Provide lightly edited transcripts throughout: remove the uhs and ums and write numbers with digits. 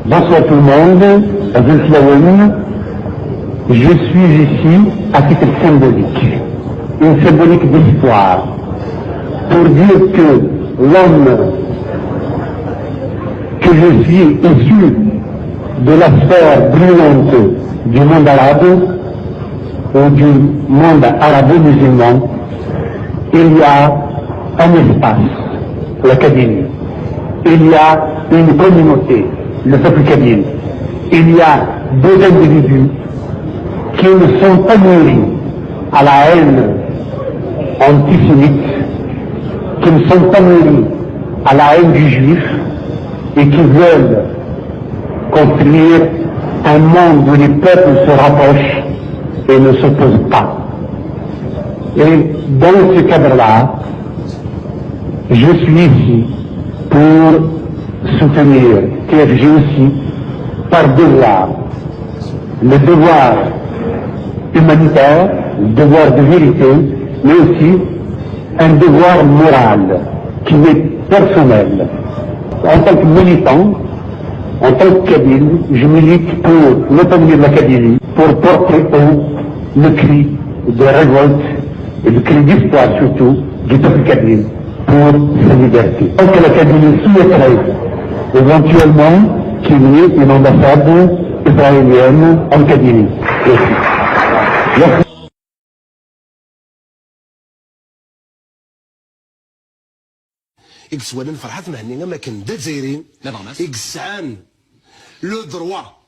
Bonsoir tout le monde, je suis ici à titre symbolique, une symbolique d'histoire, pour dire que l'homme que je suis issu de la sphère brillante du monde arabe ou du monde arabo-musulman, il y a un espace, la Kabylie. Il y a une communauté, le peuple kabyle. Il y a deux individus qui ne sont pas nourris à la haine antisémite, qui ne sont pas nourris à la haine du juif et qui veulent construire un monde où les peuples se rapprochent et ne s'opposent pas. Et dans ce cadre-là, je suis ici pour soutenir TFG aussi par devoir, le devoir humanitaire, le devoir de vérité, mais aussi un devoir moral qui est personnel. En tant que militant, en tant que Kabyle, je milite pour l'autonomie de la Kabylie, pour porter haut le cri de révolte et le cri d'espoir surtout du peuple kabyle pour sa liberté. Donc la Kabylie souhaiterait éventuellement qu'il y ait une ambassade israélienne en Kabylie. Merci. إكسوالن فرحات مهنية ما كان دزايرين إكسعان le droit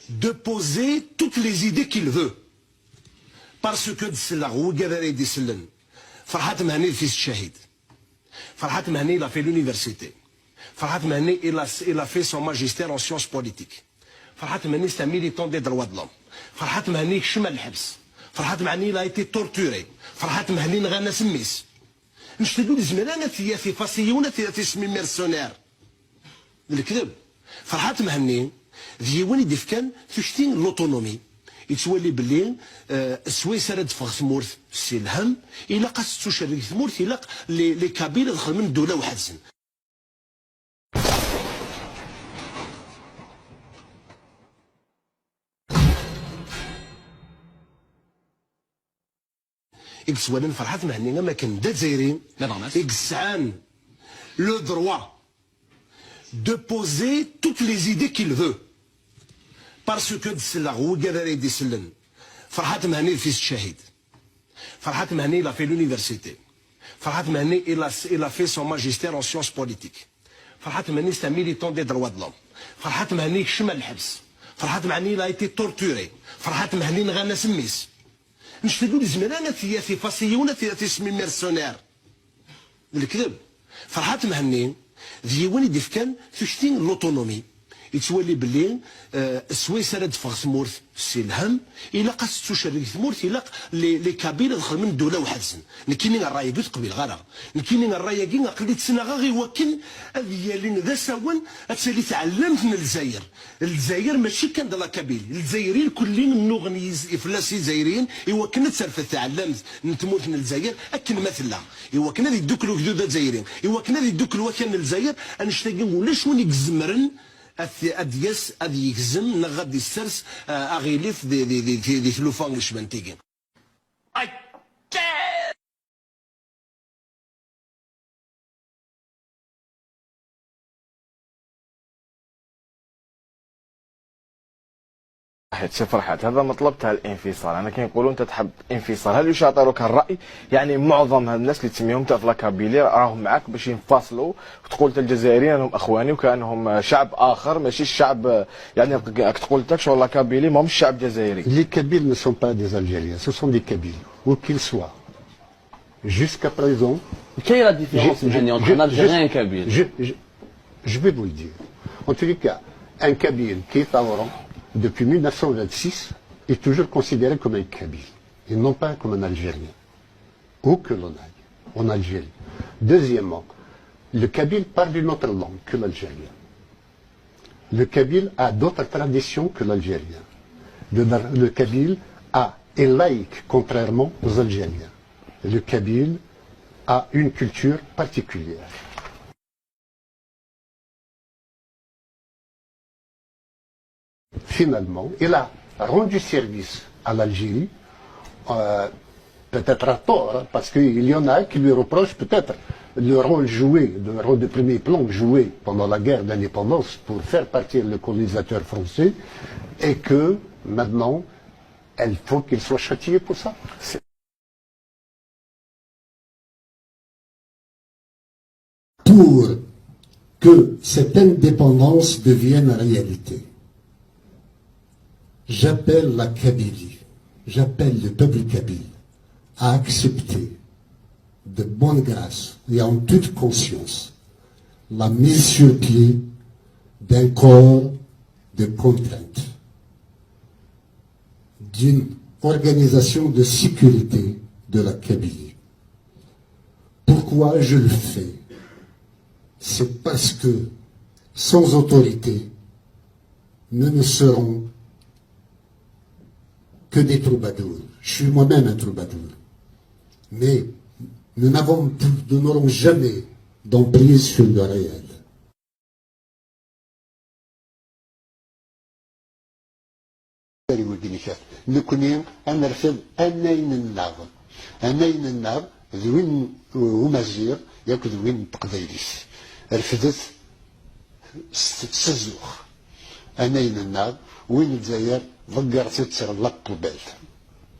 de poser toutes les idées qu'il veut parce que دسلاغو قادر يدسلن فرحات مهني في الشهيد فرحات مهني il a fait l'université فرحات مهني il a fait son magistère en sciences politiques فرحات مهني c'est un militant des droits de l'homme فرحات مهني شمل الحبس فرحات مهني il a été torturé فرحات مهني نغانا سميس نشتدو الزمرانة في فاسيونة في اسمي ميرسونير الكذب فرحات مهني ديواني ديفكان تشتين لوتونومي يتولي بلي السويس راه تفغ ثمورث سي الهم الا قاس تشري ثمورث الا لي كابيل دخل من دوله وحدسن إكسوالن فرحات مهنية ما كان دزايرين إكسعان le droit de poser toutes les idées qu'il veut parce que دسلاغو قادر يدسلن فرحات مهني في الشهيد فرحات مهني il a fait l'université فرحات مهني il a fait son magistère en sciences politiques فرحات مهني c'est un militant des droits de l'homme فرحات مهني شمل الحبس فرحات مهني il a été torturé فرحات مهني نغانا سميس نشتدو الزمرانة في فاسيونة في اسمي ميرسونير الكذب فرحات مهني ديواني ديفكان تشتين لوتونومي يتولي بلي السويس راه تفغ ثمورث سي الهم الا قاس تشري ثمورث الا لي كابيل دخل من دوله وحدسن نكيني الراي قلت قبيل غرا نكيني الراي كي قلت سنه غير وكن ديالين ذا ساون اتسالي تعلمت من الجزائر الجزائر ماشي كان دلا كابيل الجزائريين كلين نغني افلاسي جزائريين ايوا كنا تسرف تعلمت نتموت من الجزائر اكن مثلا ايوا كنا دوك الوجدود الجزائريين ايوا كنا دوك الوكان الجزائر انشتاقي ولا شوني يجزمرن أديس أدي يكزم نغادي السرس أغيليف دي ثلوفان الشبنتيكين فرحات هذا مطلب تاع الانفصال انا كنقولوا انت تحب انفصال هل يشاطرك الراي يعني معظم الناس اللي تسميهم تاع لاكابيلي راهم معاك باش ينفصلوا وتقول الجزائريين انهم اخواني وكانهم شعب اخر ماشي الشعب يعني تقول تاك شغل لاكابيلي ماهمش شعب جزائري. Les Kabyles ne sont pas des Algériens, ce sont des Kabyles, où qu'ils soient. Jusqu'à présent. Quelle est la différence entre un Algérien et un Kabyle? Je vais vous le dire. En tous les cas, un Kabyle qui est à Oran depuis 1926 est toujours considéré comme un Kabyle et non pas comme un Algérien. Où que l'on aille, en Algérie. Deuxièmement, le Kabyle parle une autre langue que l'Algérien. Le Kabyle a d'autres traditions que l'Algérien. Le Kabyle est laïque contrairement aux Algériens. Le Kabyle a une culture particulière. finalement, il a rendu service à l'Algérie, peut-être à tort, hein, parce qu'il y en a qui lui reprochent peut-être le rôle joué, le rôle de premier plan joué pendant la guerre d'indépendance pour faire partir le colonisateur français, et que maintenant, il faut qu'il soit châtié pour ça. Pour que cette indépendance devienne réalité, j'appelle la Kabylie, j'appelle le peuple kabyle à accepter de bonne grâce et en toute conscience la mise sur pied d'un corps de contrainte, d'une organisation de sécurité de la Kabylie. Pourquoi je le fais? C'est parce que sans autorité, nous ne serons que des troubadours. Je suis moi-même un troubadour. Mais nous n'aurons jamais d'emprise sur le réel. نكوني نرفض أنين النار أنين النار ذوين ومزير ياك ذوين تقديريس رفضت السزوخ أنين النار وين الجزائر ضقرت تغلق قبال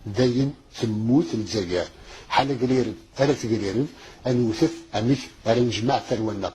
داين تموت الجزائر حالة قليل ثلاث قليل أنوثف أميك أرنجمع ثرونا